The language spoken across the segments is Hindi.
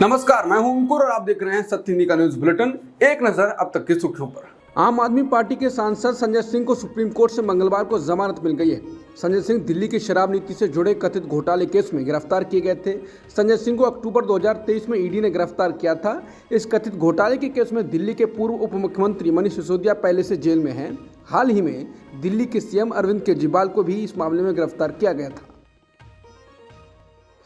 नमस्कार, मैं हूं अंकुर और आप देख रहे हैं सत्य हिंदी का न्यूज बुलेटिन। एक नजर अब तक की सुर्खियों पर। आम आदमी पार्टी के सांसद संजय सिंह को सुप्रीम कोर्ट से मंगलवार को जमानत मिल गई है। संजय सिंह दिल्ली की शराब नीति से जुड़े कथित घोटाले केस में गिरफ्तार किए गए थे। संजय सिंह को अक्टूबर 2023 में ईडी ने गिरफ्तार किया था। इस कथित घोटाले के केस में दिल्ली के पूर्व उप मुख्यमंत्री मनीष सिसोदिया पहले से जेल में हैं। हाल ही में दिल्ली के सीएम अरविंद केजरीवाल को भी इस मामले में गिरफ्तार किया गया था।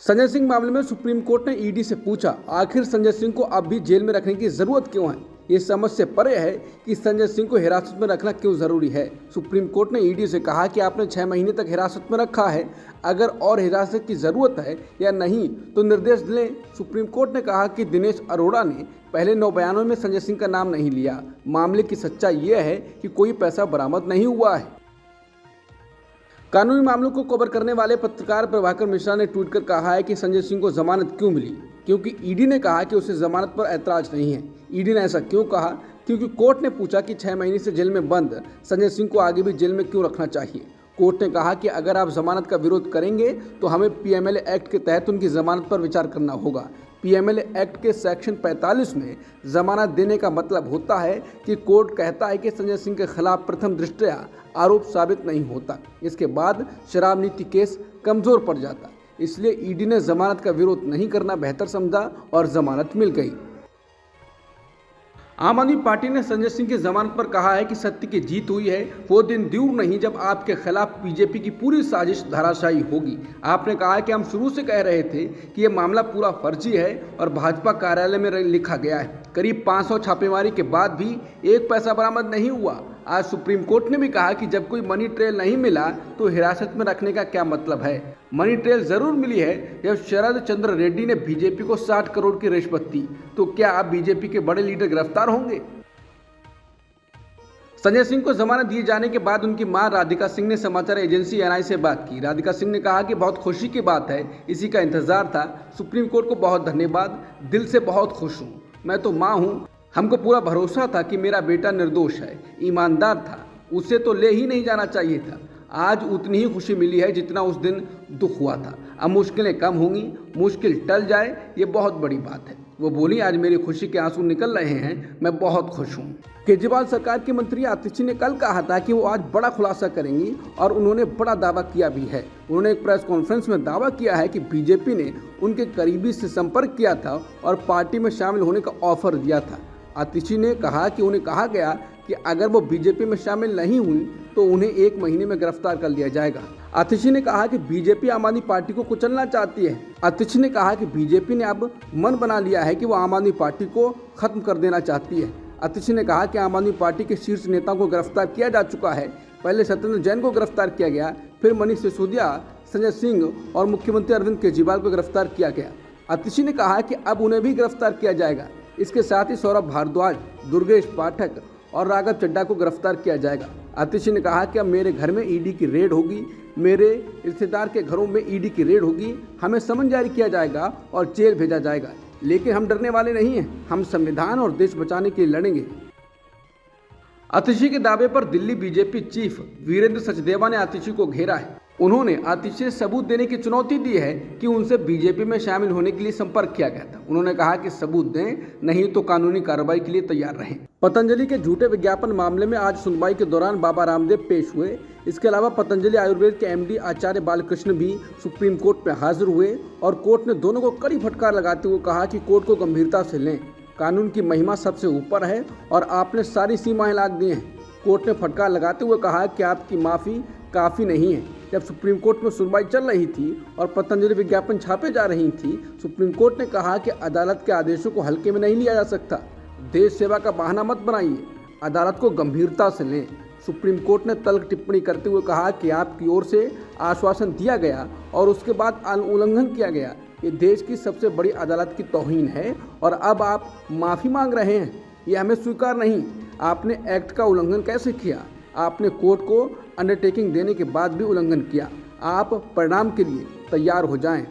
संजय सिंह मामले में सुप्रीम कोर्ट ने ईडी से पूछा, आखिर संजय सिंह को अब भी जेल में रखने की जरूरत क्यों है। ये समझ से परे है कि संजय सिंह को हिरासत में रखना क्यों जरूरी है। सुप्रीम कोर्ट ने ईडी से कहा कि आपने 6 महीने तक हिरासत में रखा है, अगर और हिरासत की जरूरत है या नहीं तो निर्देश दें। सुप्रीम कोर्ट ने कहा कि दिनेश अरोड़ा ने पहले 9 बयानों में संजय सिंह का नाम नहीं लिया। मामले की सच्चाई यह है कि कोई पैसा बरामद नहीं हुआ है। कानूनी मामलों को कवर करने वाले पत्रकार प्रभाकर मिश्रा ने ट्वीट कर कहा है कि संजय सिंह को जमानत क्यों मिली, क्योंकि ईडी ने कहा कि उसे जमानत पर ऐतराज नहीं है। ईडी ने ऐसा क्यों कहा? क्योंकि कोर्ट ने पूछा कि 6 महीने से जेल में बंद संजय सिंह को आगे भी जेल में क्यों रखना चाहिए। कोर्ट ने कहा कि अगर आप जमानत का विरोध करेंगे तो हमें पीएमएलए एक्ट के तहत उनकी जमानत पर विचार करना होगा। पीएमएलए एक्ट के सेक्शन 45 में जमानत देने का मतलब होता है कि कोर्ट कहता है कि संजय सिंह के खिलाफ प्रथम दृष्टया आरोप साबित नहीं होता, इसके बाद शराब नीति केस कमजोर पड़ जाता। इसलिए ईडी ने जमानत का विरोध नहीं करना बेहतर समझा और जमानत मिल गई। आम आदमी पार्टी ने संजय सिंह की जमानत पर कहा है कि सत्य की जीत हुई है। वो दिन दूर नहीं जब आपके खिलाफ बीजेपी की पूरी साजिश धराशायी होगी। आपने कहा है कि हम शुरू से कह रहे थे कि ये मामला पूरा फर्जी है और भाजपा कार्यालय में लिखा गया है। करीब 500 छापेमारी के बाद भी एक पैसा बरामद नहीं हुआ। आज सुप्रीम कोर्ट ने भी कहा कि जब कोई मनी ट्रेल नहीं मिला तो हिरासत में रखने का क्या मतलब है। मनी ट्रेल जरूर मिली है जब शरद चंद्र रेड्डी ने बीजेपी को 60 करोड़ की रिश्वत दी, तो क्या अब बीजेपी के बड़े लीडर गिरफ्तार होंगे? संजय सिंह को जमानत दिए जाने के बाद उनकी मां राधिका सिंह ने समाचार एजेंसी एनआई से बात की। राधिका सिंह ने कहा कि बहुत खुशी की बात है, इसी का इंतजार था। सुप्रीम कोर्ट को बहुत धन्यवाद, दिल से बहुत खुश हूँ। मैं तो माँ हूँ, हमको पूरा भरोसा था कि मेरा बेटा निर्दोष है, ईमानदार था, उसे तो ले ही नहीं जाना चाहिए था। आज उतनी ही खुशी मिली है जितना उस दिन दुख हुआ था। अब मुश्किलें कम होंगी, मुश्किल टल जाए, ये बहुत बड़ी बात है। वो बोली, आज मेरी खुशी के आंसू निकल रहे हैं, मैं बहुत खुश हूँ। केजरीवाल सरकार के मंत्री आतिशी ने कल कहा था कि वो आज बड़ा खुलासा करेंगी और उन्होंने बड़ा दावा किया भी है। उन्होंने एक प्रेस कॉन्फ्रेंस में दावा किया है कि बीजेपी ने उनके करीबी से संपर्क किया था और पार्टी में शामिल होने का ऑफर दिया था। आतिशी ने कहा कि उन्हें कहा गया कि अगर वो बीजेपी में शामिल नहीं हुई तो उन्हें 1 महीने में गिरफ्तार कर लिया जाएगा। आतिशी ने कहा कि बीजेपी आम आदमी पार्टी को कुचलना चाहती है। आतिशी ने कहा कि बीजेपी ने अब मन बना लिया है कि वो आम आदमी पार्टी को खत्म कर देना चाहती है। आतिशी ने कहा कि आम आदमी पार्टी के शीर्ष नेताओं को गिरफ्तार किया जा चुका है। पहले सत्येंद्र जैन को गिरफ्तार किया गया, फिर मनीष सिसोदिया, संजय सिंह और मुख्यमंत्री अरविंद केजरीवाल को गिरफ्तार किया गया। आतिशी ने कहा कि अब उन्हें भी गिरफ्तार किया जाएगा। इसके साथ ही सौरभ भारद्वाज, दुर्गेश पाठक और राघव चड्ढा को गिरफ्तार किया जाएगा। आतिशी ने कहा कि अब मेरे घर में ईडी की रेड होगी, मेरे रिश्तेदार के घरों में ईडी की रेड होगी, हमें समन जारी किया जाएगा और जेल भेजा जाएगा, लेकिन हम डरने वाले नहीं हैं, हम संविधान और देश बचाने के लिए लड़ेंगे। आतिशी के दावे पर दिल्ली बीजेपी चीफ वीरेंद्र सचदेवा ने आतिशी को घेरा है। उन्होंने आतिशी से सबूत देने की चुनौती दी है कि उनसे बीजेपी में शामिल होने के लिए संपर्क किया गया था। उन्होंने कहा कि सबूत दें, नहीं तो कानूनी कार्रवाई के लिए तैयार रहें। पतंजलि के झूठे विज्ञापन मामले में आज सुनवाई के दौरान बाबा रामदेव पेश हुए। इसके अलावा पतंजलि आयुर्वेद के एमडी आचार्य बालकृष्ण भी सुप्रीम कोर्ट में हाजिर हुए और कोर्ट ने दोनों को कड़ी फटकार लगाते हुए कहा कि कोर्ट को गंभीरता से लें, कानून की महिमा सबसे ऊपर है और आपने सारी सीमाएं लांघ दी हैं। कोर्ट ने फटकार लगाते हुए कहा कि आपकी माफ़ी काफ़ी नहीं है। जब सुप्रीम कोर्ट में सुनवाई चल रही थी और पतंजलि विज्ञापन छापे जा रही थी, सुप्रीम कोर्ट ने कहा कि अदालत के आदेशों को हल्के में नहीं लिया जा सकता। देश सेवा का बहाना मत बनाइए, अदालत को गंभीरता से लें। सुप्रीम कोर्ट ने तल्ख टिप्पणी करते हुए कहा कि आपकी ओर से आश्वासन दिया गया और उसके बाद उल्लंघन किया गया, ये देश की सबसे बड़ी अदालत की तौहीन है और अब आप माफ़ी मांग रहे हैं, ये हमें स्वीकार नहीं। आपने एक्ट का उल्लंघन कैसे किया? आपने कोर्ट को अंडरटेकिंग देने के बाद भी उल्लंघन किया। आप परिणाम के लिए तैयार हो जाएं।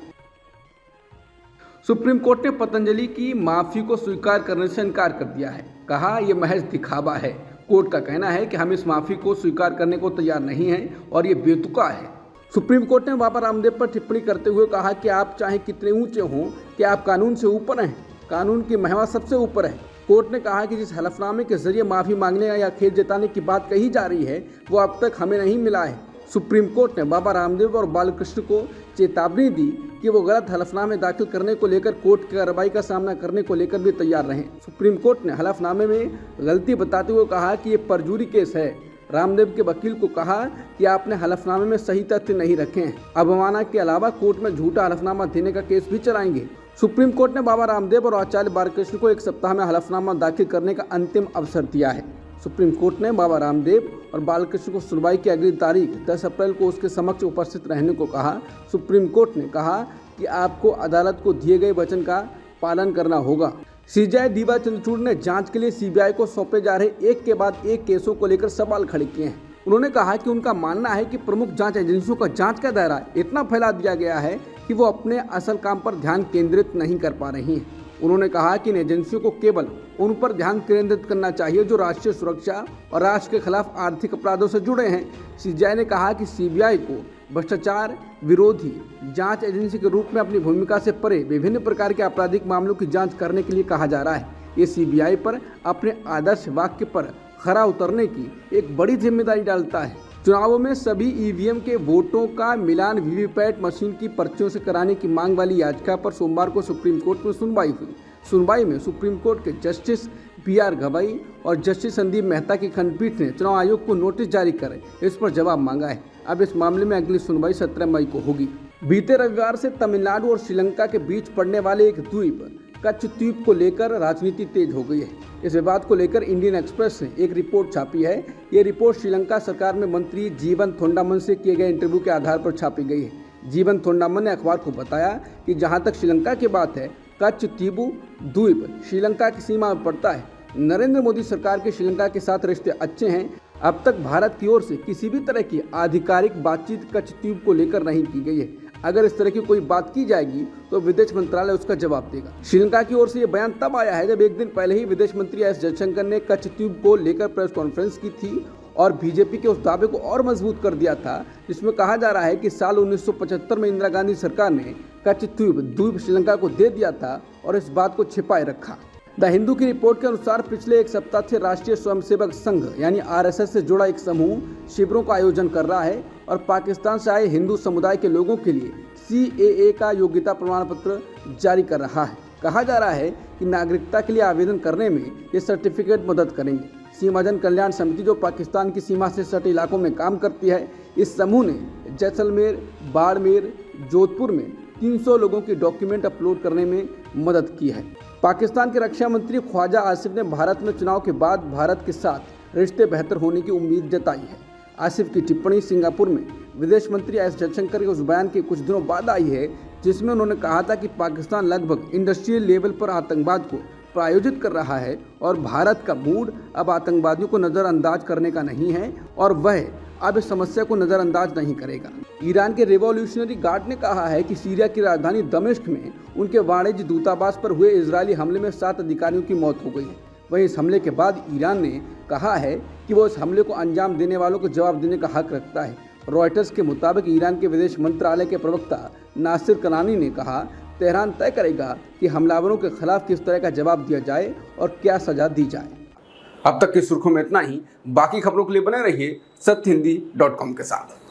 सुप्रीम कोर्ट ने पतंजलि की माफ़ी को स्वीकार करने से इनकार कर दिया है। कहा यह महज दिखावा है। कोर्ट का कहना है कि हम इस माफ़ी को स्वीकार करने को तैयार नहीं हैं और ये बेतुका है। सुप्रीम कोर्ट ने बाबा रामदेव पर टिप्पणी करते हुए कहा कि आप चाहे कितने ऊंचे हों, कि आप कानून से ऊपर हैं। कानून की महिमा सबसे ऊपर है। कोर्ट ने कहा कि जिस हलफनामे के जरिए माफी मांगने या खेद जताने की बात कही जा रही है वो अब तक हमें नहीं मिला है। सुप्रीम कोर्ट ने बाबा रामदेव और बालकृष्ण को चेतावनी दी कि वो गलत हलफनामे दाखिल करने को लेकर कोर्ट की कार्रवाई का सामना करने को लेकर भी तैयार रहें। सुप्रीम कोर्ट ने हलफनामे में गलती बताते हुए कहा कि ये परजुरी केस है। रामदेव के वकील को कहा कि आपने हलफनामे में सही तथ्य नहीं रखे हैं। अवमानना के अलावा कोर्ट में झूठा हलफनामा देने का केस भी चलाएंगे। सुप्रीम कोर्ट ने बाबा रामदेव और आचार्य बालकृष्ण को 1 सप्ताह में हलफनामा दाखिल करने का अंतिम अवसर दिया है। सुप्रीम कोर्ट ने बाबा रामदेव और बालकृष्ण को सुनवाई की अगली तारीख 10 अप्रैल को उसके समक्ष उपस्थित रहने को कहा। सुप्रीम कोर्ट ने कहा कि आपको अदालत को दिए गए वचन का पालन करना होगा। सीजेआई दीवा चंद्रचूड़ ने जांच के लिए सीबीआई को सौंपे जा रहे एक के बाद एक केसों को लेकर सवाल खड़े किए हैं। उन्होंने कहा कि उनका मानना है कि प्रमुख जांच एजेंसियों का जांच का दायरा इतना फैला दिया गया है कि वो अपने असल काम पर ध्यान केंद्रित नहीं कर पा रही हैं। उन्होंने कहा कि इन एजेंसियों को केवल उन पर ध्यान केंद्रित करना चाहिए जो राष्ट्रीय सुरक्षा और राष्ट्र के खिलाफ आर्थिक अपराधों से जुड़े हैं। सीजेआई ने कहा कि सीबीआई को भ्रष्टाचार विरोधी जांच एजेंसी के रूप में अपनी भूमिका से परे विभिन्न प्रकार के आपराधिक मामलों की जांच करने के लिए कहा जा रहा है। ये सीबीआई पर अपने आदर्श वाक्य पर खरा उतरने की एक बड़ी जिम्मेदारी डालता है। चुनावों में सभी ईवीएम के वोटों का मिलान वीवीपैट मशीन की पर्चियों से कराने की मांग वाली याचिका पर सोमवार को सुप्रीम कोर्ट में सुनवाई हुई। सुनवाई में सुप्रीम कोर्ट के जस्टिस BR गवाई और जस्टिस संदीप मेहता की खंडपीठ ने चुनाव आयोग को नोटिस जारी कर इस पर जवाब मांगा है। अब इस मामले में अगली सुनवाई 17 मई को होगी। बीते रविवार से तमिलनाडु और श्रीलंका के बीच पड़ने वाले एक द्वीप कच्छ द्वीप को लेकर राजनीति तेज हो गई है। इस विवाद को लेकर इंडियन एक्सप्रेस ने एक रिपोर्ट छापी है। ये रिपोर्ट श्रीलंका सरकार में मंत्री जीवन थोंडामन से किए गए इंटरव्यू के आधार पर छापी गई है। जीवन थोंडामन ने अखबार को बताया कि जहां तक श्रीलंका की बात है, कच्छ द्वीप श्रीलंका की सीमा में पड़ता है। नरेंद्र मोदी सरकार के श्रीलंका के साथ रिश्ते अच्छे हैं। अब तक भारत की ओर से किसी भी तरह की आधिकारिक बातचीत कच्छ द्वीप को लेकर नहीं की गई है। अगर इस तरह की कोई बात की जाएगी तो विदेश मंत्रालय उसका जवाब देगा। श्रीलंका की ओर से यह बयान तब आया है जब एक दिन पहले ही विदेश मंत्री एस जयशंकर ने कच्छ द्वीप को लेकर प्रेस कॉन्फ्रेंस की थी और बीजेपी के उस दावे को और मजबूत कर दिया था जिसमें कहा जा रहा है कि साल 1975 में इंदिरा गांधी सरकार ने कच्छ द्वीप श्रीलंका को दे दिया था और इस बात को छिपाए रखा। द हिंदू की रिपोर्ट के अनुसार पिछले एक सप्ताह से राष्ट्रीय स्वयंसेवक संघ यानी RSS से जुड़ा एक समूह शिविरों का आयोजन कर रहा है और पाकिस्तान से आए हिंदू समुदाय के लोगों के लिए CAA का योग्यता प्रमाण पत्र जारी कर रहा है। कहा जा रहा है कि नागरिकता के लिए आवेदन करने में ये सर्टिफिकेट मदद करेंगे। सीमाजन कल्याण समिति जो पाकिस्तान की सीमा से सटे इलाकों में काम करती है, इस समूह ने जैसलमेर, बाड़मेर, जोधपुर में 300 लोगों की डॉक्यूमेंट अपलोड करने में मदद की है। पाकिस्तान के रक्षा मंत्री ख्वाजा आसिफ ने भारत में चुनाव के बाद भारत के साथ रिश्ते बेहतर होने की उम्मीद जताई है। आसिफ की टिप्पणी सिंगापुर में विदेश मंत्री एस जयशंकर के उस बयान के कुछ दिनों बाद आई है जिसमें उन्होंने कहा था कि पाकिस्तान लगभग इंडस्ट्रियल लेवल पर आतंकवाद को प्रायोजित कर रहा है और भारत का मूड अब आतंकवादियों को नज़रअंदाज करने का नहीं है और वह अब इस समस्या को नज़रअंदाज नहीं करेगा। ईरान के रिवॉल्यूशनरी गार्ड ने कहा है कि सीरिया की राजधानी दमिश्क में उनके वाणिज्य दूतावास पर हुए इजरायली हमले में 7 अधिकारियों की मौत हो गई है। वहीं इस हमले के बाद ईरान ने कहा है कि वो इस हमले को अंजाम देने वालों को जवाब देने का हक रखता है। रॉयटर्स के मुताबिक ईरान के विदेश मंत्रालय के प्रवक्ता नासिर कनानी ने कहा, तेहरान तय करेगा कि हमलावरों के खिलाफ किस तरह का जवाब दिया जाए और क्या सजा दी जाए। अब तक की सुर्खियों में इतना ही। बाकी खबरों के लिए बने रहिए सत्यहिंदी.com के साथ।